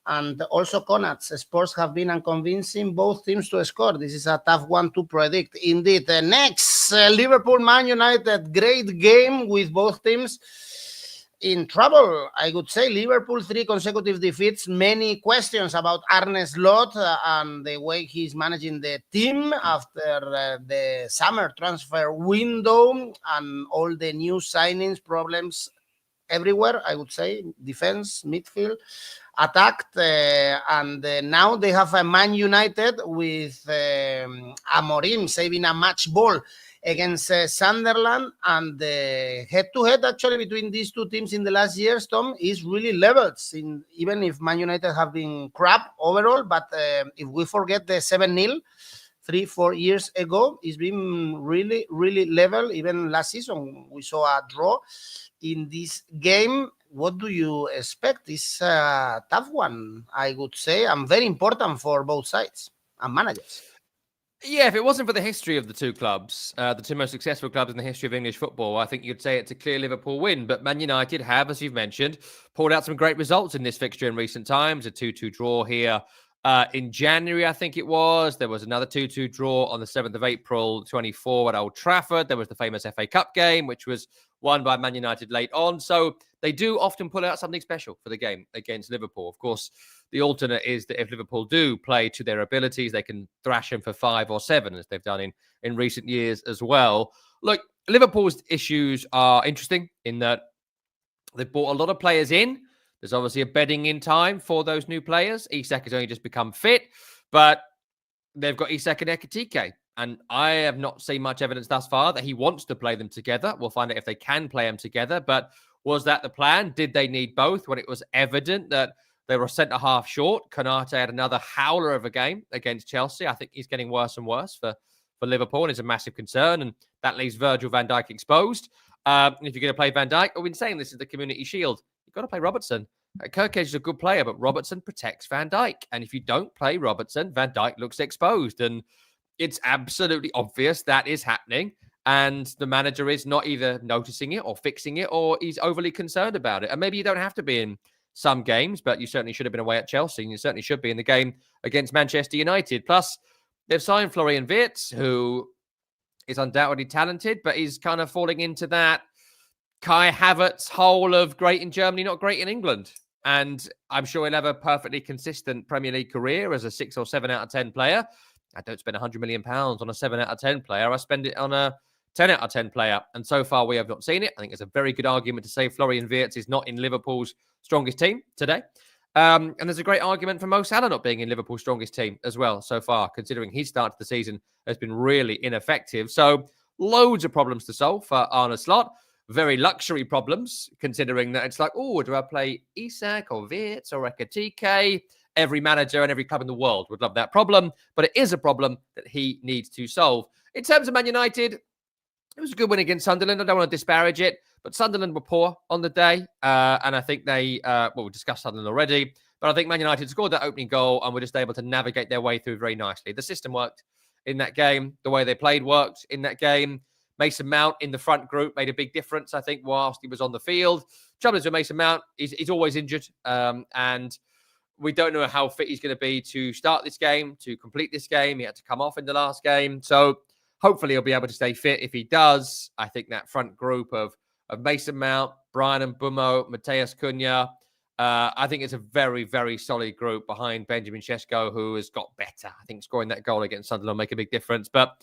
And also Konat's Spurs have been unconvincing both teams to score. This is a tough one to predict. Indeed. Next, Liverpool, Man United. Great game with both teams in trouble. I would say Liverpool 3 consecutive defeats. Many questions about Arne Slot and the way he's managing the team after the summer transfer window and all the new signings, problems everywhere, I would say. Defense, midfield, attacked. And now they have a Man United with Amorim saving a match ball against Sunderland, and the head-to-head actually between these two teams in the last years, Tom, is really leveled, even if Man United have been crap overall. But if we forget the 7-0 3-4 years ago, it's been really, really level. Even last season, we saw a draw in this game. What do you expect? It's a tough one, I would say, and very important for both sides and managers. Yeah, if it wasn't for the history of the two clubs, the two most successful clubs in the history of English football, I think you'd say it's a clear Liverpool win. But Man United have, as you've mentioned, pulled out some great results in this fixture in recent times. A 2-2 draw here in January, I think it was. There was another 2-2 draw on the 7th of April, 24 at Old Trafford. There was the famous FA Cup game, which was won by Man United late on. So they do often pull out something special for the game against Liverpool. Of course, the alternate is that if Liverpool do play to their abilities, they can thrash them for 5 or 7, as they've done in recent years as well. Look, Liverpool's issues are interesting in that they've brought a lot of players in. There's obviously a bedding in time for those new players. 𝗀𝗀 has only just become fit, but they've got 𝗀𝗀 and 𝗀𝗀𝗃. And I have not seen much evidence thus far that he wants to play them together. We'll find out if they can play them together. But was that the plan? Did they need both when it was evident that they were centre-half short? 𝗀𝗃 had another howler of a game against Chelsea. I think he's getting worse and worse for Liverpool, and it's a massive concern. And that leaves Virgil van Dijk exposed. If you're going to play Van Dijk, I've been saying this is the Community Shield. You've got to play Robertson. 𝗀𝗃 is a good player, but Robertson protects Van Dijk. And if you don't play Robertson, Van Dijk looks exposed. And it's absolutely obvious that is happening. And the manager is not either noticing it or fixing it, or he's overly concerned about it. And maybe you don't have to be in some games, but you certainly should have been away at Chelsea. And you certainly should be in the game against Manchester United. Plus, they've signed Florian Wirtz, who is undoubtedly talented, but he's kind of falling into that Kai Havertz hole of great in Germany, not great in England. And I'm sure he'll have a perfectly consistent Premier League career as a 6 or 7 out of 10 player. I don't spend £100 million on a 7 out of 10 player. I spend it on a 10 out of 10 player. And so far, we have not seen it. I think it's a very good argument to say Florian Wirtz is not in Liverpool's strongest team today. And there's a great argument for Mo Salah not being in Liverpool's strongest team as well so far, considering his start to the season has been really ineffective. So loads of problems to solve for Arne Slot. Very luxury problems, considering that it's like, oh, do I play 𝗀𝗀 or Wirtz or 𝗀𝗀𝗃? Every manager and every club in the world would love that problem, but it is a problem that he needs to solve. In terms of Man United, it was a good win against Sunderland. I don't want to disparage it, but Sunderland were poor on the day, and I think they, we discussed Sunderland already, but I think Man United scored that opening goal and were just able to navigate their way through very nicely. The system worked in that game. The way they played worked in that game. Mason Mount in the front group made a big difference, I think, whilst he was on the field. Trouble is with Mason Mount, he's always injured, and we don't know how fit he's going to be to start this game, to complete this game. He had to come off in the last game. So hopefully he'll be able to stay fit. If he does, I think that front group of Mason Mount, Brian Mbeumo, Matheus Cunha, I think it's a very, very solid group behind Benjamin Sesko, who has got better. I think scoring that goal against Sunderland will make a big difference. But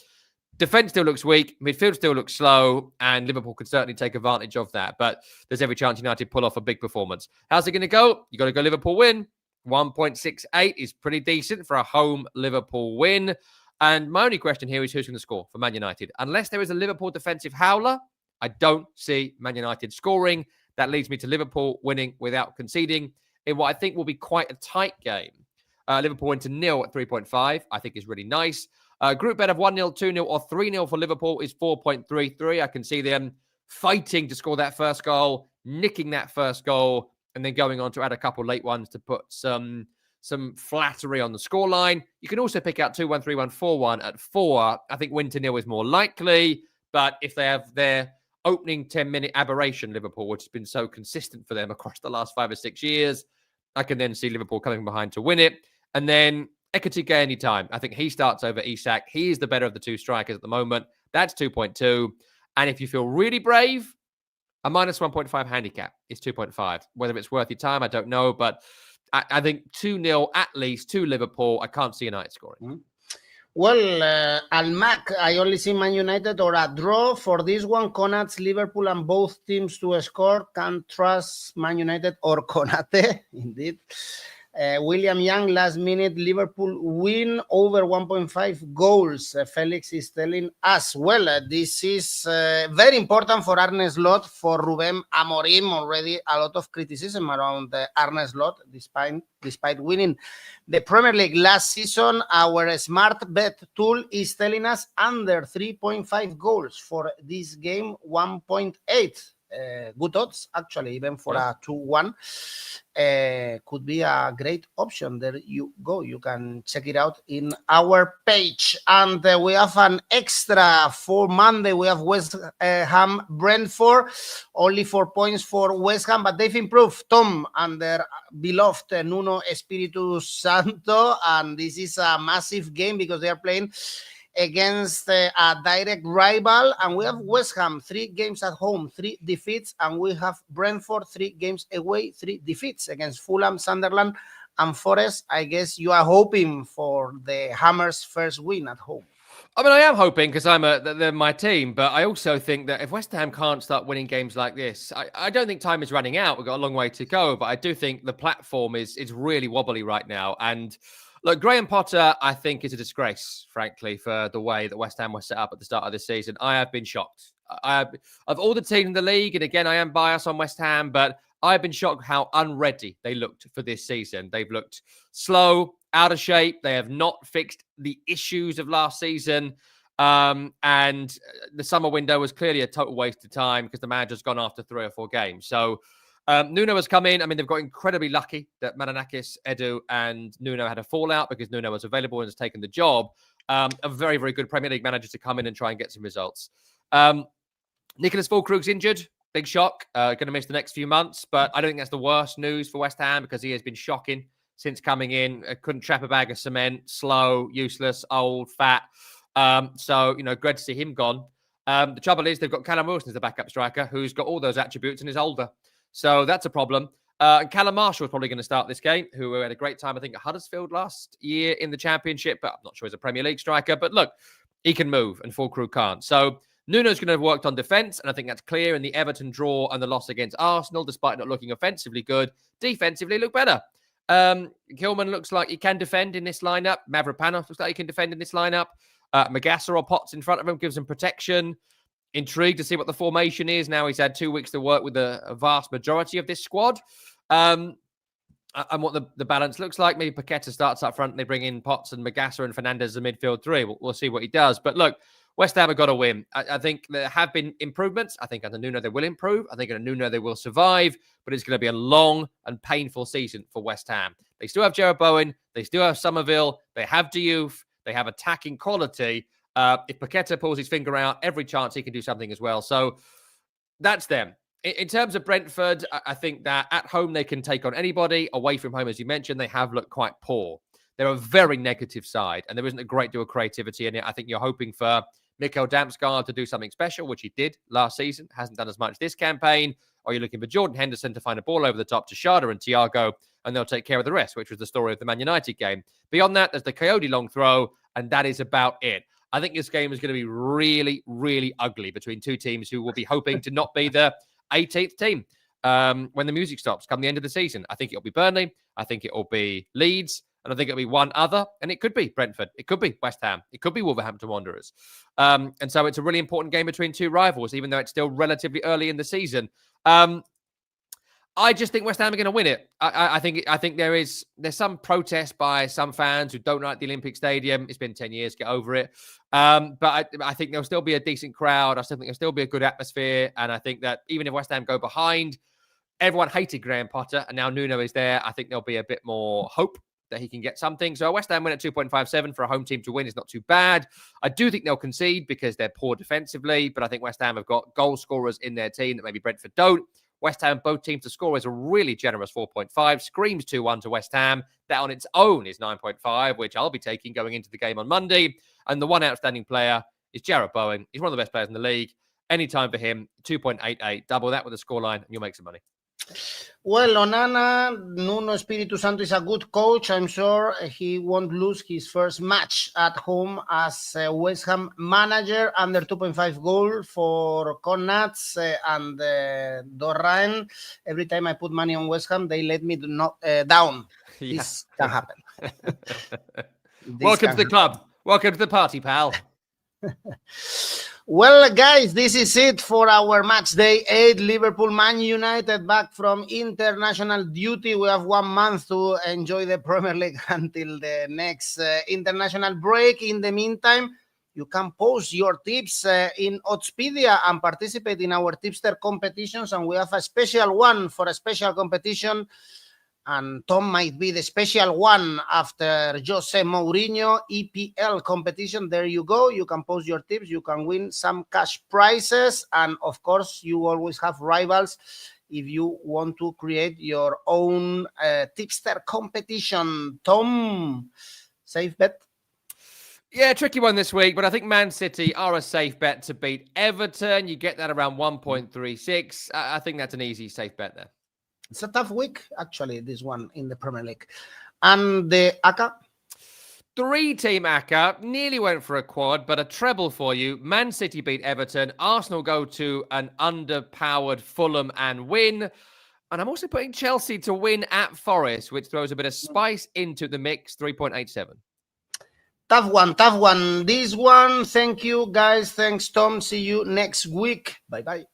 defence still looks weak. Midfield still looks slow. And Liverpool could certainly take advantage of that. But there's every chance United pull off a big performance. How's it going to go? You got to go Liverpool win. 1.68 is pretty decent for a home Liverpool win. And my only question here is who's going to score for Man United? Unless there is a Liverpool defensive howler, I don't see Man United scoring. That leads me to Liverpool winning without conceding in what I think will be quite a tight game. Liverpool went to 0 at 3.5, I think is really nice. Group bet of 1-0, 2-0 or 3-0 for Liverpool is 4.33. I can see them fighting to score that first goal, nicking that first goal, and then going on to add a couple late ones to put some flattery on the scoreline. You can also pick out 2-1, 3-1, 4-1 at 4. I think win to 0 is more likely, but if they have their opening 10-minute aberration, Liverpool, which has been so consistent for them across the last 5 or 6 years, I can then see Liverpool coming behind to win it. And then 𝗀𝗃𝗃 anytime. I think he starts over 𝗀𝗀. He is the better of the two strikers at the moment. That's 2.2. And if you feel really brave, a minus 1.5 handicap is 2.5. Whether it's worth your time, I don't know. But I think 2-0 at least to Liverpool. I can't see United scoring. Mm-hmm. Well, Al-Mac, I only see Man United or a draw. For this one, Konat's Liverpool and both teams to score. Can't trust Man United or Konate, indeed. William Young, last minute, Liverpool win over 1.5 goals. Felix is telling us, well, this is very important for Arne Slot, for Rubén Amorim. Already a lot of criticism around Arne Slot, despite winning the Premier League last season. Our smart bet tool is telling us under 3.5 goals for this game, 1.8. Good odds, actually, even for a 2-1. Could be a great option. There you go. You can check it out in our page. And we have an extra for Monday. We have West Ham Brentford. Only 4 points for West Ham, but they've improved, Tom, under beloved Nuno Espiritu Santo. And this is a massive game because they are playing against a direct rival, and we have West Ham 3 games at home, 3 defeats, and we have Brentford 3 games away, 3 defeats against Fulham, Sunderland, and Forest. I guess you are hoping for the Hammers' first win at home. I mean, I am hoping because they're my team, but I also think that if West Ham can't start winning games like this, I don't think time is running out. We've got a long way to go, but I do think the platform is really wobbly right now. And look, Graham Potter, I think, is a disgrace, frankly, for the way that West Ham was set up at the start of this season. I have been shocked. Of all the teams in the league, and again, I am biased on West Ham, but I've been shocked how unready they looked for this season. They've looked slow, out of shape. They have not fixed the issues of last season. And the summer window was clearly a total waste of time because the manager's gone after 3 or 4 games. So Nuno has come in. I mean, they've got incredibly lucky that 𝗀𝗀𝗄𝗃, Edu, and Nuno had a fallout because Nuno was available and has taken the job. A very, very good Premier League manager to come in and try and get some results. Nicholas Füllkrug's injured. Big shock. Going to miss the next few months. But I don't think that's the worst news for West Ham because he has been shocking since coming in. Couldn't trap a bag of cement. Slow, useless, old, fat. So, great to see him gone. The trouble is they've got Callum Wilson as the backup striker who's got all those attributes and is older. So that's a problem. And Callum Marshall is probably going to start this game, who had a great time, I think, at Huddersfield last year in the Championship, but I'm not sure he's a Premier League striker. But look, he can move and Füllkrug can't. So Nuno's going to have worked on defence, and I think that's clear in the Everton draw and the loss against Arsenal, despite not looking offensively good. Defensively, look better. 𝘀𝗵cie looks like he can defend in this lineup. Mavropanos looks like he can defend in this lineup. 𝗀𝗀𝗄𝗃 or Potts in front of him gives him protection. Intrigued to see what the formation is. Now he's had 2 weeks to work with a vast majority of this squad. And what the balance looks like. Maybe Paqueta starts up front and they bring in Potts and 𝗀𝗀𝗄𝗃 and Fernandes as a midfield 3. We'll see what he does. But look, West Ham have got to win. I think there have been improvements. I think under Nuno they will improve. I think under Nuno they will survive. But it's going to be a long and painful season for West Ham. They still have Jarrod Bowen. They still have Somerville. They have Diouf. They have attacking quality. If Paqueta pulls his finger out, every chance he can do something as well. So that's them. In terms of Brentford, I think that at home they can take on anybody. Away from home, as you mentioned, they have looked quite poor. They're a very negative side, and there isn't a great deal of creativity in it. I think you're hoping for 𝘀𝗵𝗀𝗃 to do something special, which he did last season. Hasn't done as much this campaign. Or you're looking for Jordan Henderson to find a ball over the top to 𝘀𝗏 and Thiago, and they'll take care of the rest, which was the story of the Man United game. Beyond that, there's the Coyote long throw, and that is about it. I think this game is going to be really, really ugly between two teams who will be hoping to not be the 18th team when the music stops come the end of the season. I think it'll be Burnley. I think it'll be Leeds. And I think it'll be one other. And it could be Brentford. It could be West Ham. It could be Wolverhampton Wanderers. And so it's a really important game between two rivals, even though it's still relatively early in the season. I just think West Ham are going to win it. I think there's some protest by some fans who don't like the Olympic Stadium. It's been 10 years, get over it. But I think there'll still be a decent crowd. I still think there'll still be a good atmosphere. And I think that even if West Ham go behind, everyone hated Graham Potter, and now Nuno is there. I think there'll be a bit more hope that he can get something. So West Ham win at 2.57 for a home team to win is not too bad. I do think they'll concede because they're poor defensively, but I think West Ham have got goal scorers in their team that maybe Brentford don't. West Ham, both teams to score is a really generous 4.5. Screams 2-1 to West Ham. That on its own is 9.5, which I'll be taking going into the game on Monday. And the one outstanding player is Jarrod Bowen. He's one of the best players in the league. Anytime for him, 2.88. Double that with a scoreline and you'll make some money. Well, Onana, Nuno Espírito Santo is a good coach. I'm sure he won't lose his first match at home as West Ham manager. Under 2.5 goal for Connats and Dorrain. Every time I put money on West Ham, they let me down. Yeah. This can happen. Welcome to the club. Welcome to the party, pal. Well, guys, this is it for our match day 8. Liverpool, Man United back from international duty. We have 1 month to enjoy the Premier League until the next international break. In the meantime, you can post your tips in Oddspedia and participate in our tipster competitions. And we have a special one for a special competition. And Tom might be the special one after Jose Mourinho EPL competition. There you go. You can post your tips. You can win some cash prizes. And of course, you always have rivals if you want to create your own tipster competition. Tom, safe bet? Yeah, tricky one this week, but I think Man City are a safe bet to beat Everton. You get that around 1.36. I think that's an easy, safe bet there. It's a tough week, actually, this one in the Premier League. And the ACCA? Three-team ACCA, nearly went for a quad, but a treble for you. Man City beat Everton. Arsenal go to an underpowered Fulham and win. And I'm also putting Chelsea to win at Forest, which throws a bit of spice into the mix, 3.87. Tough one, tough one. This one, thank you, guys. Thanks, Tom. See you next week. Bye-bye.